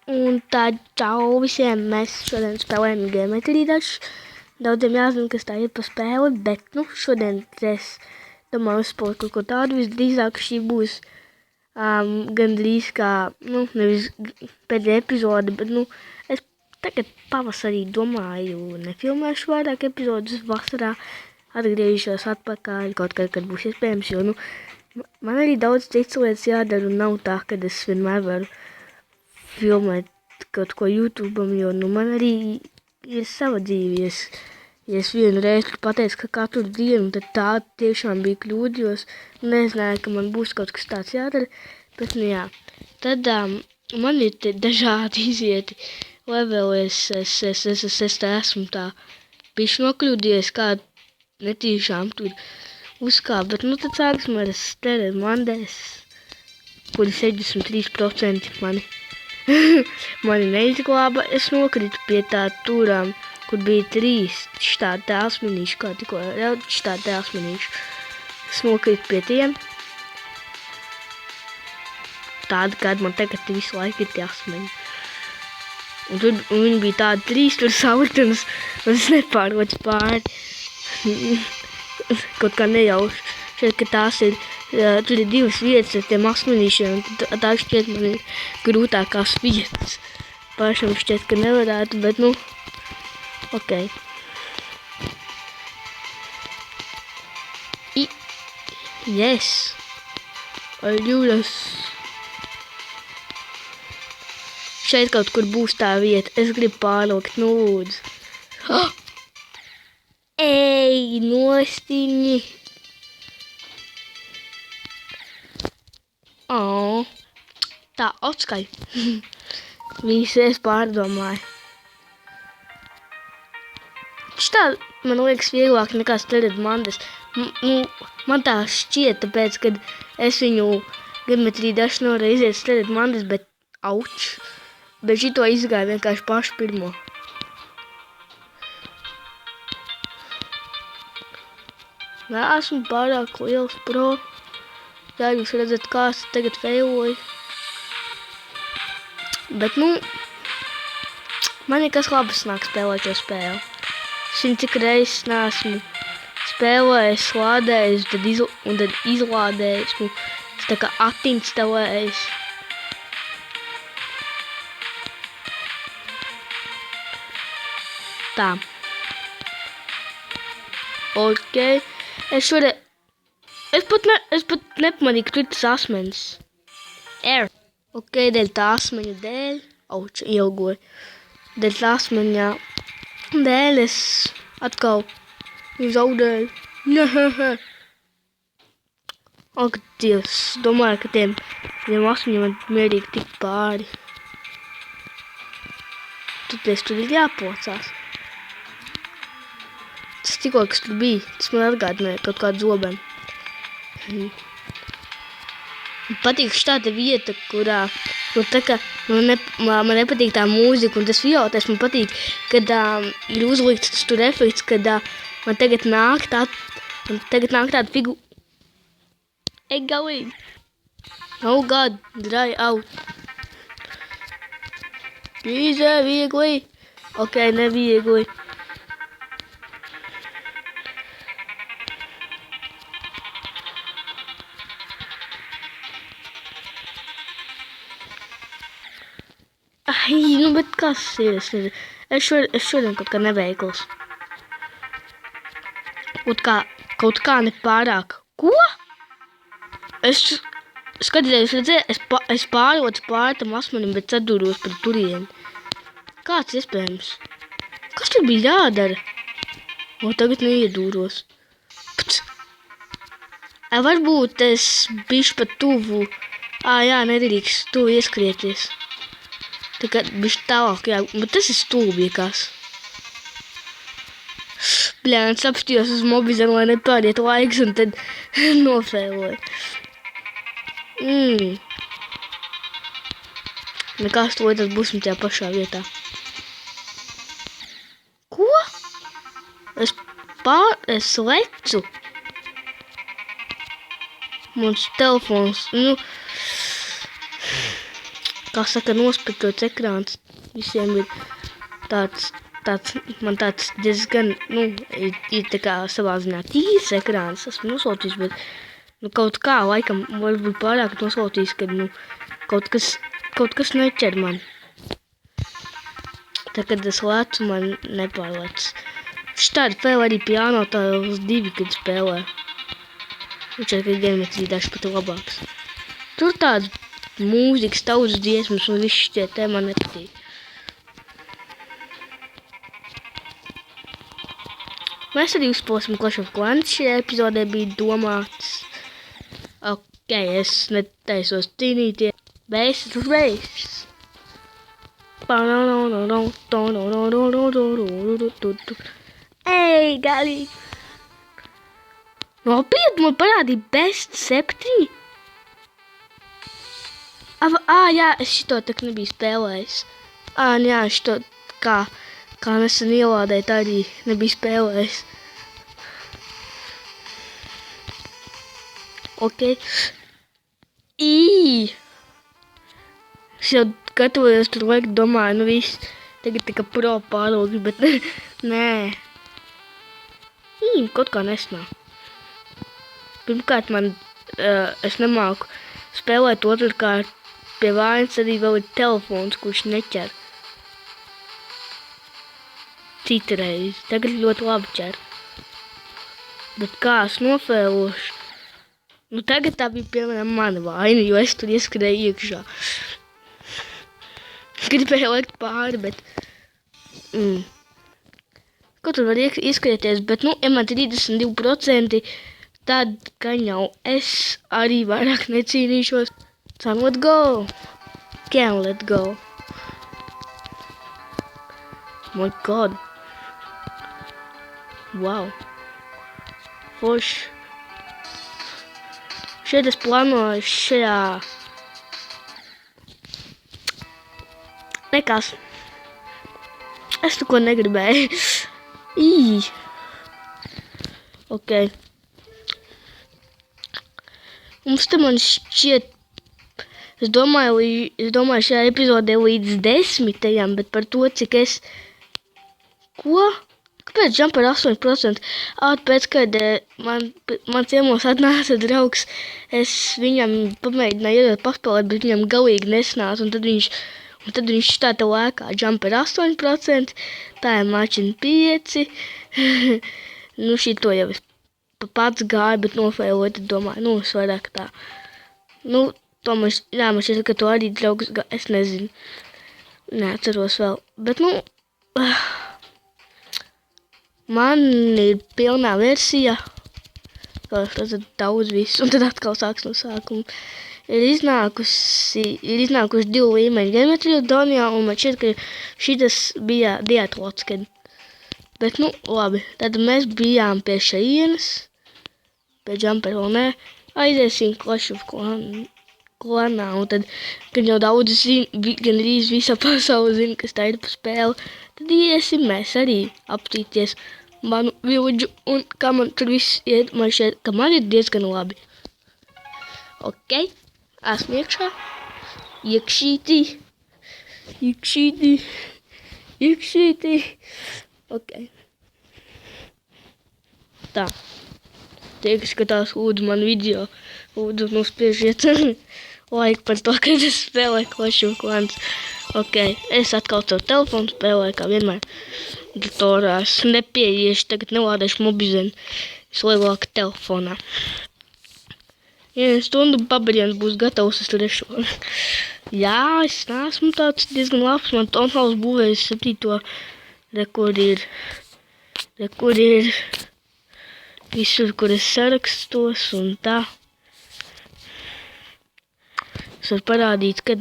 Un tā čau visiem, mēs šodien spēlējam Geometry Dash. Daudziem jāzina, kas tā ir pa spēli, bet, šodien es domāju uzspēlēt kaut ko tādu. Visdrīzāk šī būs gandrīz kā, nevis pēdējā epizode, bet, es tagad pavasarī domāju, nefilmēšu vairāk epizodus vasarā. Atgriežos atpakaļ kaut kad būs iespējams, jo, man arī daudz citas lietas jādara un nav tā, ka es vienmēr varu filmēt kaut ko YouTube'am, jo, man arī ir sava dzīve. Ja es vienu reizi pateicu, ka katru dienu, tad tā tiešām bija kļūda, jo es nezināju, ka man būs kaut kas tāds jādara, bet, jā. Tad man ir dažādi izieti leveli, es tā esmu tā bišķi nokļūdies, kā netīšām tur uzkāp, bet, tad sāksim ar Stered Mondays, kuri 63% mani neizglāba. Es nokritu pie tā turām, kur bija 3 štādi tēlsmenīši, kā tikko štādi tēlsmenīši. Es nokritu pie tiem. Tādi, kādi man tagad visu laiku ir tēlsmeņi. Un viņi bija tādi 3 tur salikti, un es nepārvocu pāri. Kaut kā nejauši. Šeit, ka tās ir, tur ir 2 vietas ar tiem asmenīšiem, un tā šķiet man ir grūtākās vietas. Pašam šķiet, ka nevarētu, bet, ok. Yes! Aļūras! Šeit kaut kur būs tā vieta, es gribu pārlikt, lūdzu. Ej, nostiņi! Tā, atskaļ. Viņas es pārdomāju. Šitā, man liekas, vieglāk nekā Stered Mondays. Man tā šķiet, tāpēc, kad es viņu Geometry Dash nevarēju iziet Stered Mondays, bet auč. Bet šito izgāju vienkārši pašu pirmo. Esmu pārāk liels pro. Jā, jūs redzat, kā es tagad feiloju. Bet, man nekas labs nāk spēlēt šo spēli. Šim cik reizes neesmu spēlējis, lādējis, un tad izlādējis. Es tā kā attinstalējis. Tā. Ok. Es pat nepamanīju, ka tur tas asmenis. Ok, dēļ tā asmeņa dēļ. Auč, ielgoju. Dēļ tā asmeņa dēļ es atkal zaudēju. Ak, Dievs, domāju, ka tiem asmeņiem man mierīgi tik pāri. Tur ir jāpocās. Tas tikko, kas tur bija, tas man atgādināja kaut kādu zobenu. Man patīk štāda vieta, kurā tā kā man nepatīk tā mūzika un tas violatēs. Man patīk, kad ir uzlikts tur efekts, kad man tagad nāk tāda figūra. Ej galīgi. Oh God, dry out. Izē viegli. Ok, neviegli. Ai, bet kas ir? Es šodien kaut kā neveikls. Kaut kā nepārāk. Ko? Es redzēju, es pārocu pāri tam asmenim, bet sadūros par turieni. Kāds iespējams? Kas tur bija jādara? Tagad neiedūros. Varbūt es bišķi pat tuvu. Jā, nedrīkst tuvu ieskrieties. Tagad bišķi tālāk, jā, bet tas ir stulbi, kas. Bļāns, apstījos uz mobizaru, lai nepāriet laiks, un tad nofēloju. Nekas to, tad būsim tajā pašā vietā. Ko? Es lecu. Mans telefons, kā saka, nospečots ekrāns. Visiem ir man tāds diezgan, ir tā kā savā ziņā tīrs ekrāns. Esmu nosaucis, bet, kaut kā laikam varbūt pārāk nosaucis, kad, kaut kas neķer man. Tā, kad es lecu, man nepārlec. Šitādi spēlē arī Piano Tiles 2, kad spēlē. Viņš ir, ka geometrija daži pat labāks. Tur tāds mūzikas, tautas dziesmas un viss šķiet, te man nepatīk. Mēs arī uzspēlēsim Clash of Clans. Šajā epizodē bija domāts. Ok, es netaisos cīnīties. Basic race. Ei, galīgi! Nopietni, man parādīja best 7. Jā, es šito tak nebiju spēlējis. Jā, šito kā nesen ielādēt arī nebiju spēlējis. Ok. Es jau gatavojos tur laiku, domāju, viss. Tagad tā kā pro pārlūks, bet nē. Kaut kā nesnāk. Pirmkārt, es nemāku spēlēt, otrkārt, pie vainas arī vēl ir telefons, kurš neķer. Citreiz. Tagad ļoti labi ķer. Bet kā es nofēlošu? Tagad tā bija, piemēram, mana vaina, jo es tur ieskrēju iekšā. Gribēju likt pāri, bet... Ko tur var ieskrēties? Bet, ja man 32%, tad, gan jau es arī vairāk necīnīšos. Can let go. Can let go. My God. Wow. Forši. Šeit es plānoju šajā... Nekas. Es tu ko negribēju. Ok. Mums te man šķiet... Es domāju šajā epizodē līdz 10, bet par to, cik es... Ko? Kāpēc jump ar 8%? Pēc, kad man ciemos atnāca draugs, es viņam pamēģināju iedot paspēlēt, bet viņam galīgi nesnāca, un tad viņš štāta lēkā jump ar 8%, tā ir mačina 5. Šito jau es pats gāju, bet nofēloju, tad domāju, es vairāk tā. Man šķiet, ka to arī draugs gāja, es nezinu. Neatceros vēl, bet man ir pilnā versija, kā jūs redzat daudz visu, un tad atkal sāks no sākuma. Ir iznākuši 2 līmeņi geometriju Donijā, un man šķiet, ka šitas bija diatlots, kad. Bet, labi, tad mēs bijām pie šeienes, pie jumper vēl nē, aiziesim Clash of Clanā, un tad, kad jau daudz gan arī visa pasaule zina, kas tā ir pa spēli, tad iesim mēs arī aptīties manu village, un kā man tur viss iet, man šeit, ka man ir diezgan labi. Ok, esmu iekšā, iekšītī, ok. Tā, tie, kas skatās lūdzu man video, lūdzu nospiežiet laiku par to, kad es spēlēju Clash of Clans. Ok, es atkal savu telefonu spēlēju, kā vienmēr. Datorā es nepieiešu, tagad nelādēšu Mobizenu. Es lielāku telefonā. 1 stundu pabeļiens būs gatavs uz 3. Jā, es neesmu tāds diezgan labs. Man Tonhaus būvējis 7. Kur ir visur, kur es sarakstos un tā. Es varu parādīt, kad,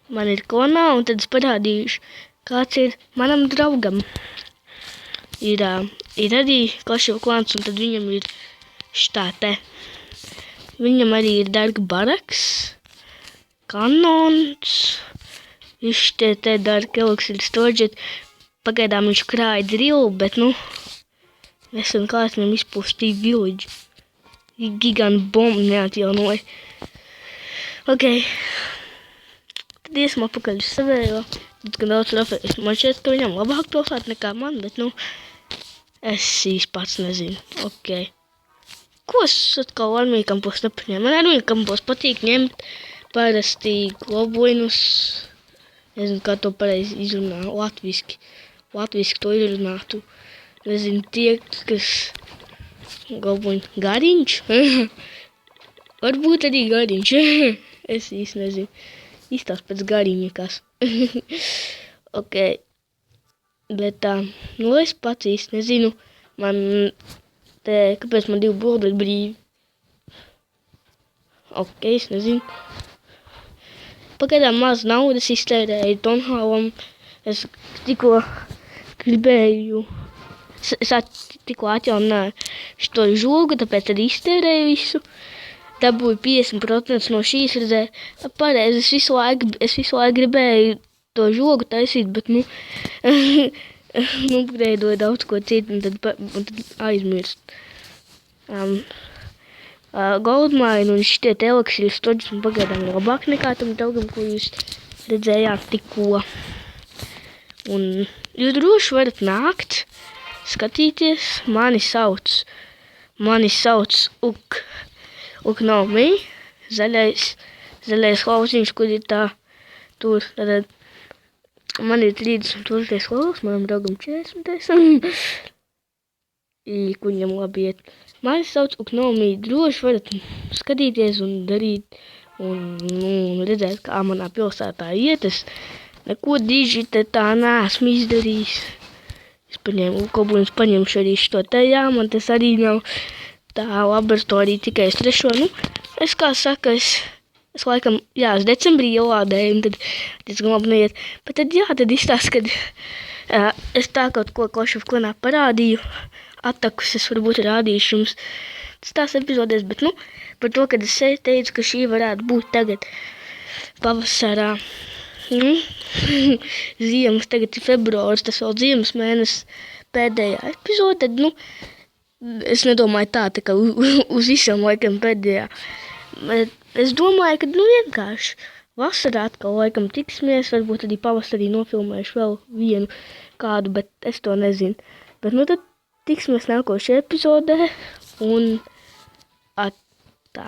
man ir konā, un tad es parādīšu, kāds ir manam draugam. Ir arī Clash of Clans, un tad viņam ir šitā te. Viņam arī ir Dark Barracks, Kanons, viss te Dark Elixir Storage. Pagaidām viņš krāja drill, bet, nesen kāds viņam izpostīja village. Gigant bombu neatjaunoja. Ok. iesim apakaļ uz savējo. Diezgan daudz trofejas. Man šķiet, ka viņam labāk pilsēta nekā man, bet, nu, es īsti pats nezinu. Ok. Ko es atkal armija kampos nepaņēmu? Man armija kampos patīk ņemt parasti globuinus. Nezinu, kā to pareizi izrunā latviski. Latviski to izrunātu. Nezinu, tie, kas globuini gariņš. Varbūt arī gariņš. Es īsti nezinu. Izstās pēc gariņa kas. Ok. Bet tā, nu es pats īsti nezinu. Man te, kāpēc man 2 burbuļi brīvi? Ok, es nezinu. Pagaidām maz naudas iztērēju Tonhalam. Es tikko gribēju, es tikko atjaunināju šo žogu, tāpēc arī iztērēju visu. Dabūju 50% no šīs redzē. Pareizi, es visu laiku gribēju to žogu taisīt, bet, nu, upgreidoju daudz ko citu un tad aizmirst. Goldmine un šitie eliksīri stoģis man pagaidām ir labāk nekā tam draugam, ko jūs redzējāt tikko. Un jūs droši varat nākt, skatīties. Mani sauc Uknomi, zaļais klausiņš, kur ir tā, tur, tad man ir 30 klaus, manam draugam 40. Kur viņam labi iet. Mani sauc Uknomi, droši varat skatīties un darīt un redzēt, kā manā pilsētā iet. Es neko diži te tā neesmu izdarījis. Es paņēmu kobuļus, paņemšu arī šo te, jā, man tas arī nav tā laboratorija tikai uz 3. Nu, es kā saka, es laikam, jā, es decembrī ielādēju un tad diezgan labi neiet. Bet tad, jā, tad izstāst, kad es tā kaut ko Clash of Clanā parādīju. Atakus es varbūt rādīšu jums tās epizodēs, bet, nu, par to, kad es teicu, ka šī varētu būt tagad pavasarā. Ziemas, tagad ir februārs, tas vēl ziemas mēnesis pēdējā epizode, tad, nu, es nedomāju tā kā uz visam laikam pēdējā. Bet es domāju, ka, nu, vienkārši vasarā atkal laikam tiksimies, varbūt arī pavasarī nofilmēšu vēl vienu kādu, bet es to nezinu. Bet, nu, tad tiksimies nākošajā epizodē un tā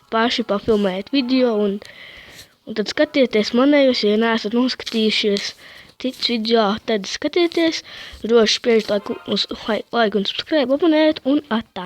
paši pafilmēt video un tad skatieties manējos, ja neesat noskatījušies cits video, tad skatieties, droši spiežat laiku un subscribe, abonēt un atā.